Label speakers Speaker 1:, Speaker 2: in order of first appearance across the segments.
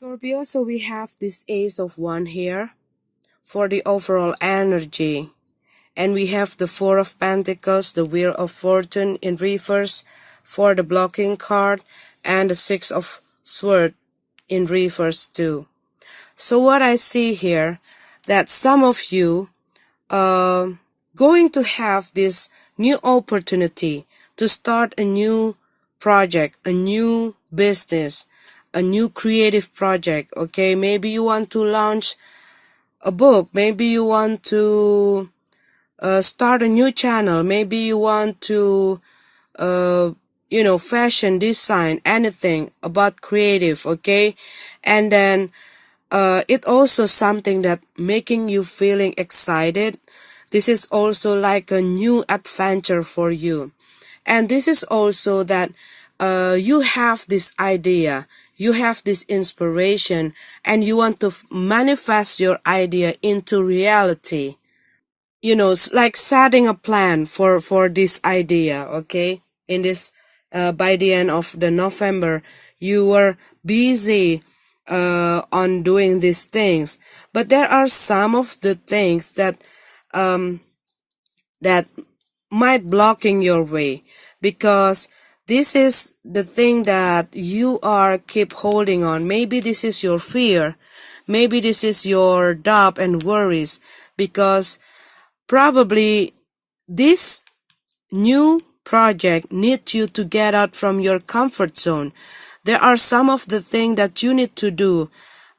Speaker 1: Scorpio, so we have this Ace of Wands here for the overall energy. And we have the Four of Pentacles, the Wheel of Fortune in reverse for the blocking card, and the Six of Swords in reverse too. So what I see here, that some of you going to have this new opportunity to start a new project, a new business, a new creative project. Okay, maybe you want to launch a book, maybe you want to start a new channel, maybe you want to fashion, design, anything about creative. Okay, and then it also something that making you feeling excited. This is also like a new adventure for you. And this is also that you have this idea, you have this inspiration, and you want to manifest your idea into reality. Like setting a plan for this idea. Okay, in this by the end of the November, you were busy on doing these things, but there are some of the things that might blocking your way, because this is the thing that you are keep holding on. Maybe this is your fear, maybe this is your doubt and worries, because probably this new project needs you to get out from your comfort zone. There are some of the things that you need to do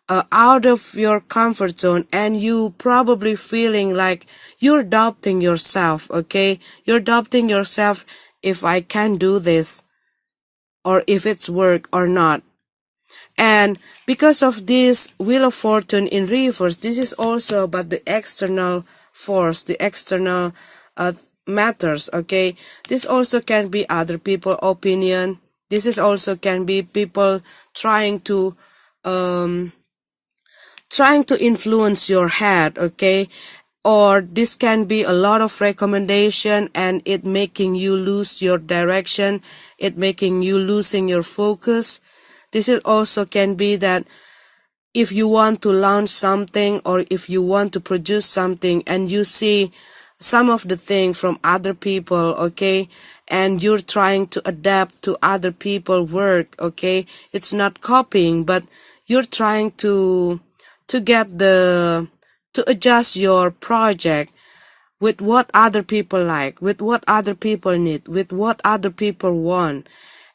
Speaker 1: out of your comfort zone, and you probably feeling like you're doubting yourself. Okay, you're doubting yourself if I can do this, or if it's work or not. And because of this Wheel of Fortune in reverse, this is also about the external force, the external matters. Okay, this also can be other people opinion. This is also can be people trying to influence your head. Okay, or this can be a lot of recommendation, and it making you lose your direction, it making you losing your focus. This is also can be that if you want to launch something, or if you want to produce something, and you see some of the thing from other people. Okay, and you're trying to adapt to other people work. Okay, it's not copying, but you're trying to get to adjust your project with what other people like, with what other people need, with what other people want.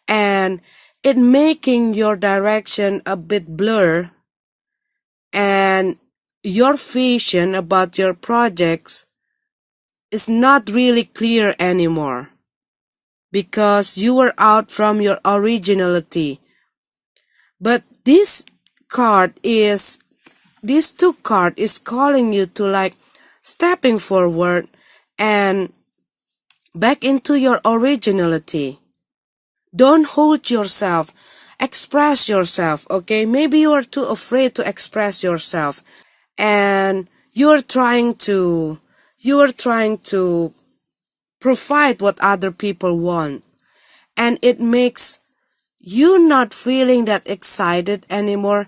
Speaker 1: And it making your direction a bit blur, and your vision about your projects is not really clear anymore, because you were out from your originality. But this two card is calling you to like stepping forward and back into your originality. Don't hold yourself, express yourself. Okay, maybe you are too afraid to express yourself, and you're trying to provide what other people want, and it makes you not feeling that excited anymore.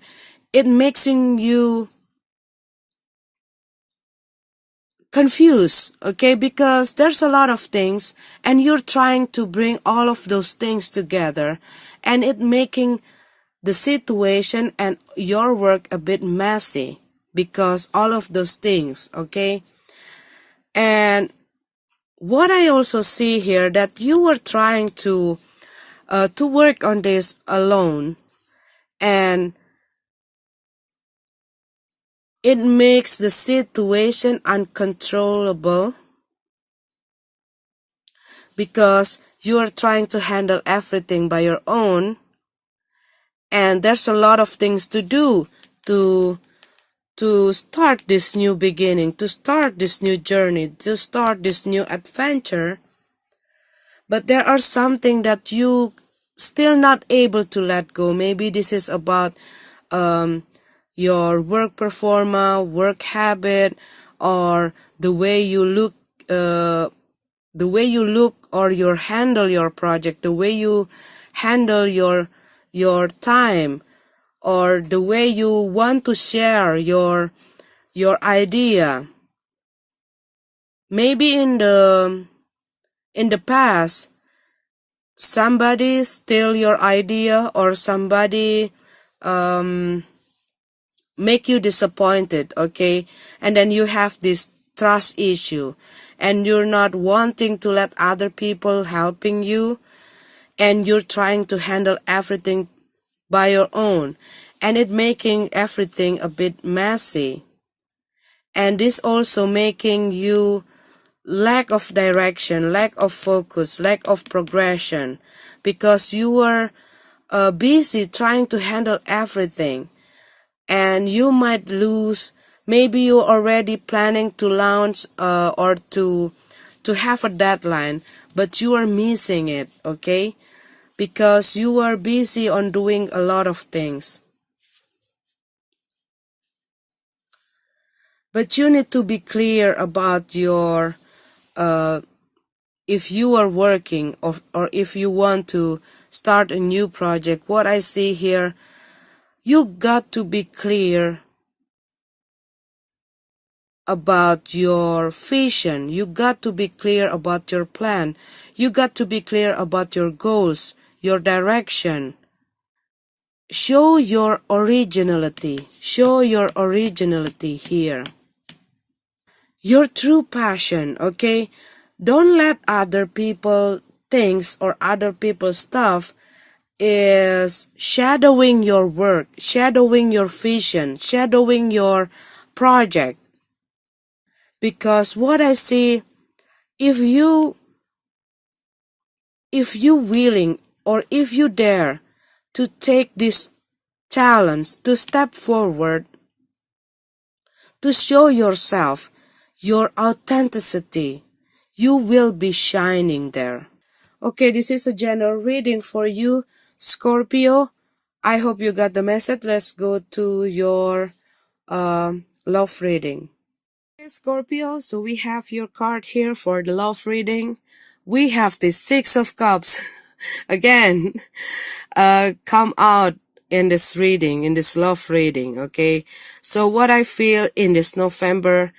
Speaker 1: It makes you confused. Okay, because there's a lot of things, and you're trying to bring all of those things together, and it making the situation and your work a bit messy because all of those things. Okay, and what I also see here, that you were trying to work on this alone, and it makes the situation uncontrollable, because you are trying to handle everything by your own, and there's a lot of things to do to start this new beginning, to start this new journey, to start this new adventure. But there are something that you still not able to let go. Maybe this is about your work performance, work habit, or the way you look, or you handle your project, the way you handle your time, or the way you want to share your idea. Maybe in the past somebody steal your idea, or somebody um make you disappointed, okay? And then you have this trust issue, and you're not wanting to let other people helping you, and you're trying to handle everything by your own, and it making everything a bit messy. And this also making you lack of direction, lack of focus, lack of progression, because you were busy trying to handle everything, and you might lose. Maybe you're already planning to launch or to have a deadline, but you are missing it, okay? Because you are busy on doing a lot of things. But you need to be clear about your if you are working, or if you want to start a new project. What I see here, you got to be clear about your vision. You got to be clear about your plan. You got to be clear about your goals, your direction. Show your originality. Show your originality here. Your true passion, okay? Don't let other people things or other people's stuff is shadowing your work, shadowing your vision, shadowing your project. Because what I see, if you willing, or if you dare to take this challenge, to step forward, to show yourself, your authenticity, you will be shining there. Okay, this is a general reading for you, Scorpio. I hope you got the message. Let's go to your love reading. Okay, Scorpio, so we have your card here for the love reading. We have the Six of Cups. Again, come out in this reading, in this love reading, okay? So what I feel in this November,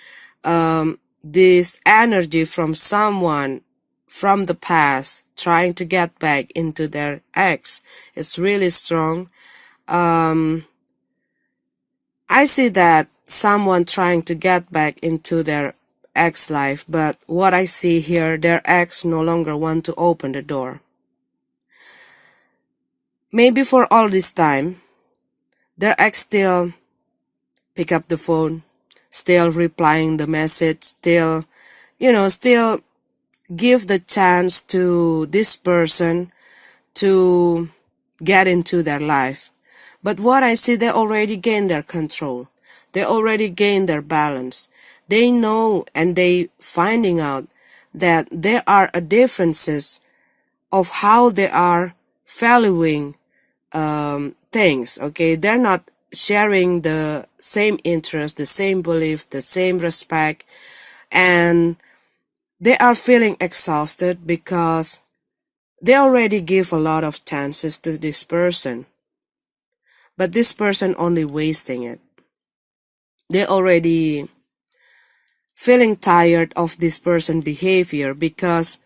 Speaker 1: this energy from someone from the past trying to get back into their ex is really strong. I see that someone trying to get back into their ex life, but what I see here, their ex no longer want to open the door. Maybe for all this time, their ex still pick up the phone, still replying the message, still, still give the chance to this person to get into their life. But what I see, they already gained their control. They already gained their balance. They know, and they finding out that there are differences of how they are valuing things, okay? They're not sharing the same interest, the same belief, the same respect, and they are feeling exhausted because they already give a lot of chances to this person, but this person only wasting it. They already feeling tired of this person behavior because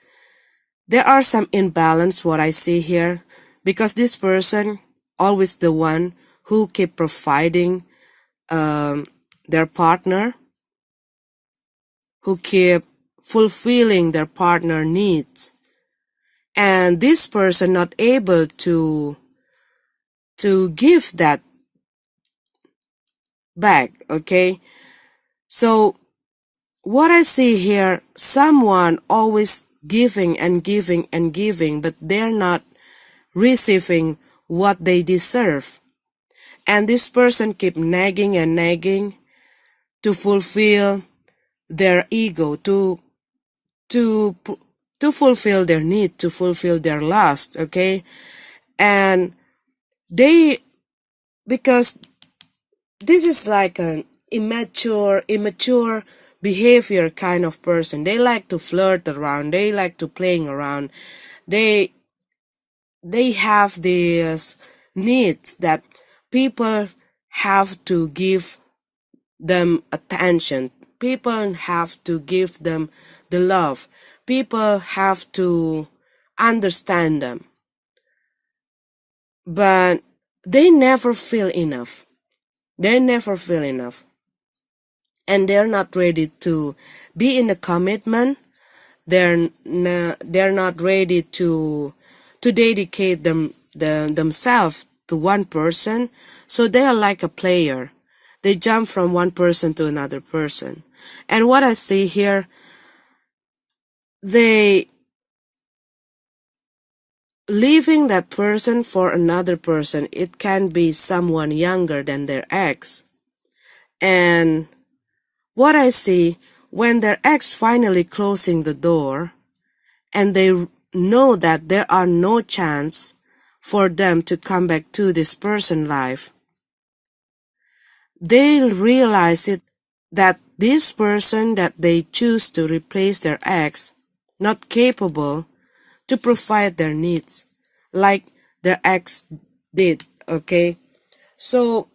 Speaker 1: there are some imbalance, what I see here, because this person always the one who keep providing their partner, who keep fulfilling their partner needs, and this person not able to give that back, okay? So what I see here, someone always giving and giving and giving, but they're not receiving what they deserve. And this person keep nagging and nagging to fulfill their ego, to fulfill their need, to fulfill their lust, okay? And they, because this is like an immature behavior kind of person. They like to flirt around. They like to playing around. They have these needs that people have to give them attention. People have to give them the love. People have to understand them. But they never feel enough. They never feel enough. And they're not ready to be in a commitment. They're not ready to dedicate themselves to one person. So they are like a player. They jump from one person to another person. And what I see here, they leaving that person for another person. It can be someone younger than their ex. And what I see, when their ex finally closing the door and they know that there are no chance for them to come back to this person's life, they realize it that this person that they choose to replace their ex not capable to provide their needs like their ex did, okay? So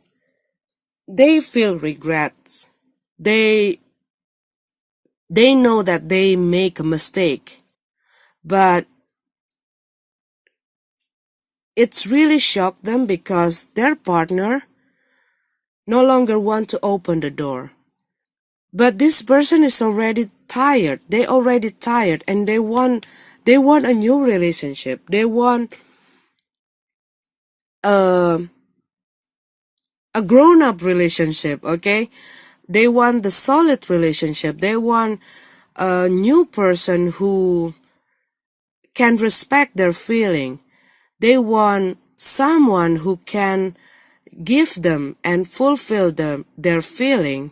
Speaker 1: they feel regrets. They know that they make a mistake, but it's really shocked them because their partner no longer want to open the door. But this person is already tired. They already tired and they want a new relationship. They want a grown-up relationship, okay? They want the solid relationship. They want a new person who can respect their feeling. They want someone who can give them and fulfill their feeling,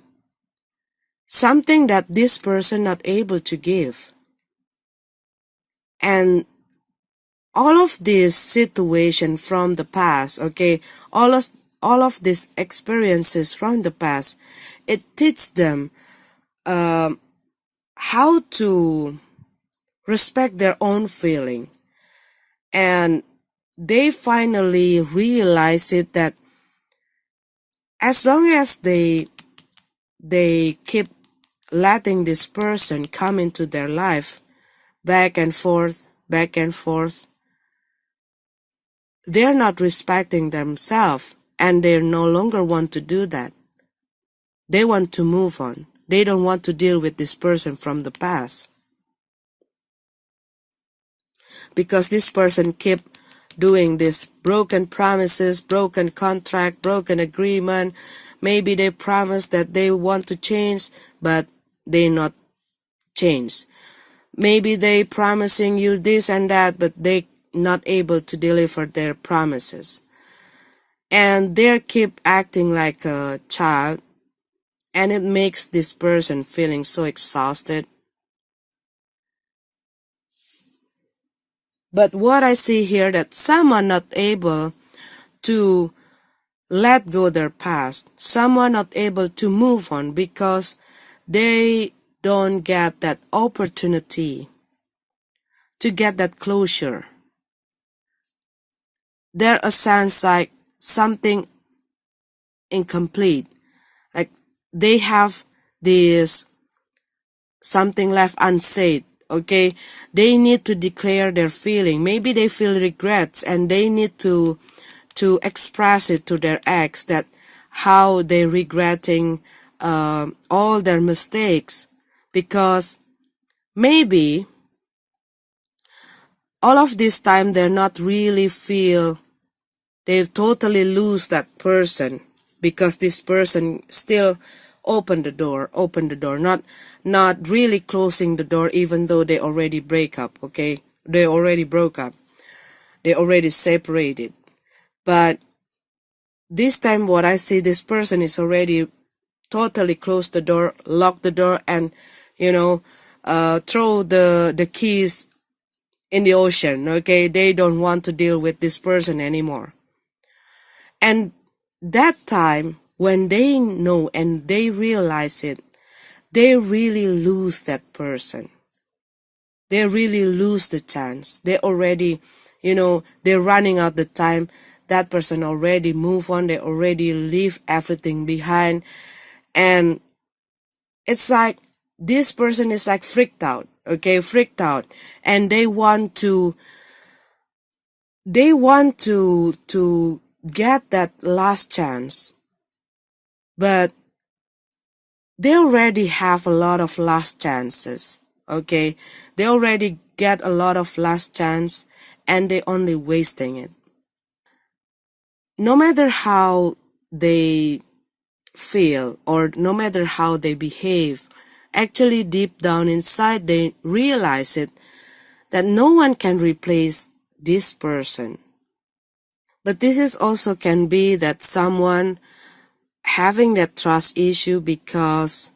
Speaker 1: something that this person not able to give. And all of this situation from the past, okay, all of these experiences from the past, it teaches them how to respect their own feeling. And they finally realize it that as long as they keep letting this person come into their life back and forth, they're not respecting themselves and they no longer want to do that. They want to move on. They don't want to deal with this person from the past. Because this person keep doing this broken promises, broken contract, broken agreement. Maybe they promise that they want to change, but they not change. Maybe they promising you this and that, but they not able to deliver their promises. And they keep acting like a child, and it makes this person feeling so exhausted. But what I see here, that someone not able to let go their past, someone not able to move on because they don't get that opportunity to get that closure. There a sense like something incomplete, like they have this something left unsaid, okay? They need to declare their feeling. Maybe they feel regrets and they need to express it to their ex that how they regretting all their mistakes, because maybe all of this time they're not really feel, they totally lose that person because this person still open the door, not really closing the door, even though they already break up, okay? They already broke up. They already separated. But this time what I see, this person is already totally closed the door, locked the door, and, throw the keys in the ocean, okay? They don't want to deal with this person anymore. And that time, when they know and they realize it, they really lose that person. They really lose the chance. They already, they're running out the time. that person already move on, they already leave everything behind, and it's like this person is like freaked out, okay, freaked out, and they want to get that last chance, but they already have a lot of last chances, okay? They already get a lot of last chance and they only wasting it. No matter how they feel or no matter how they behave, actually deep down inside they realize it that no one can replace this person. But this is also can be that someone having that trust issue because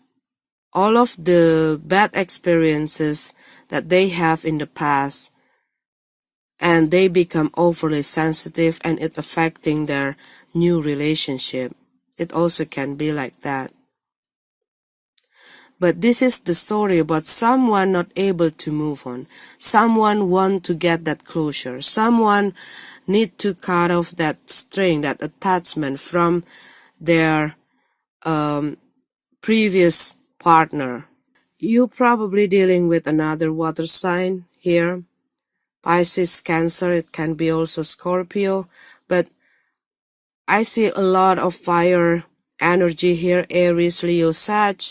Speaker 1: all of the bad experiences that they have in the past, and they become overly sensitive and it's affecting their new relationship. It also can be like that. But this is the story about someone not able to move on. Someone want to get that closure. Someone need to cut off that string, that attachment from their previous partner. You probably dealing with another water sign here. Pisces, Cancer, it can be also Scorpio, but I see a lot of fire energy here, Aries, Leo, Sag,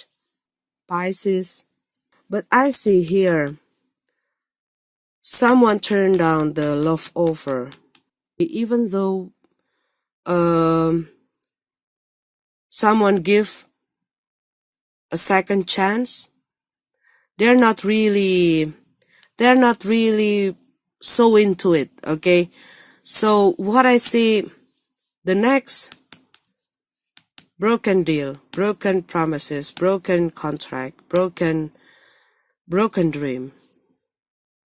Speaker 1: Pisces. But I see here someone turned down the love offer. Even though someone give a second chance, they're not really so into it, okay? So what I see, the next broken deal, broken promises, broken contract, broken dream.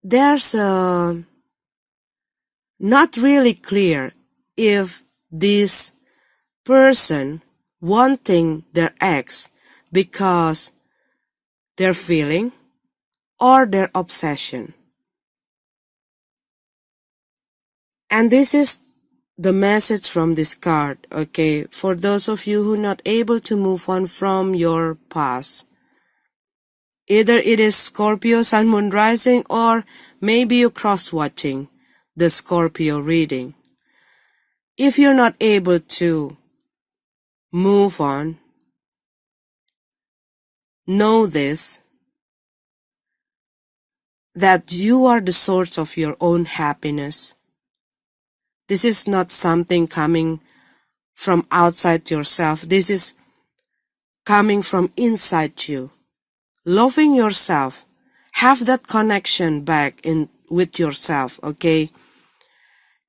Speaker 1: There's not really clear if this person wanting their ex because their feeling or their obsession. And this is the message from this card, okay, for those of you who are not able to move on from your past. Either it is Scorpio, Sun, Moon, Rising, or maybe you cross-watching the Scorpio reading. If you're not able to move on, know this, that you are the source of your own happiness. This is not something coming from outside yourself. This is coming from inside you. Loving yourself. Have that connection back in with yourself, okay?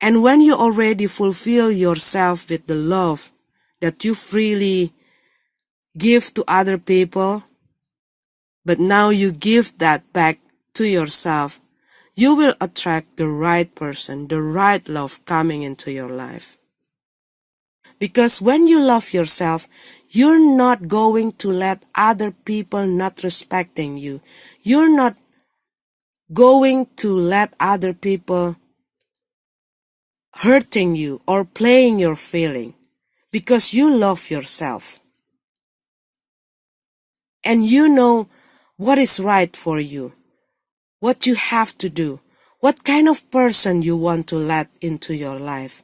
Speaker 1: And when you already fulfill yourself with the love that you freely give to other people, but now you give that back to yourself, you will attract the right person, the right love coming into your life. Because when you love yourself, you're not going to let other people not respecting you. You're not going to let other people hurting you or playing your feeling, because you love yourself. And you know what is right for you, what you have to do, what kind of person you want to let into your life.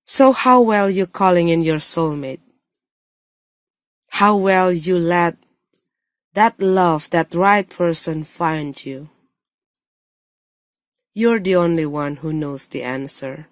Speaker 1: So how well you calling in your soulmate? How well you let that love, that right person find you? You're the only one who knows the answer.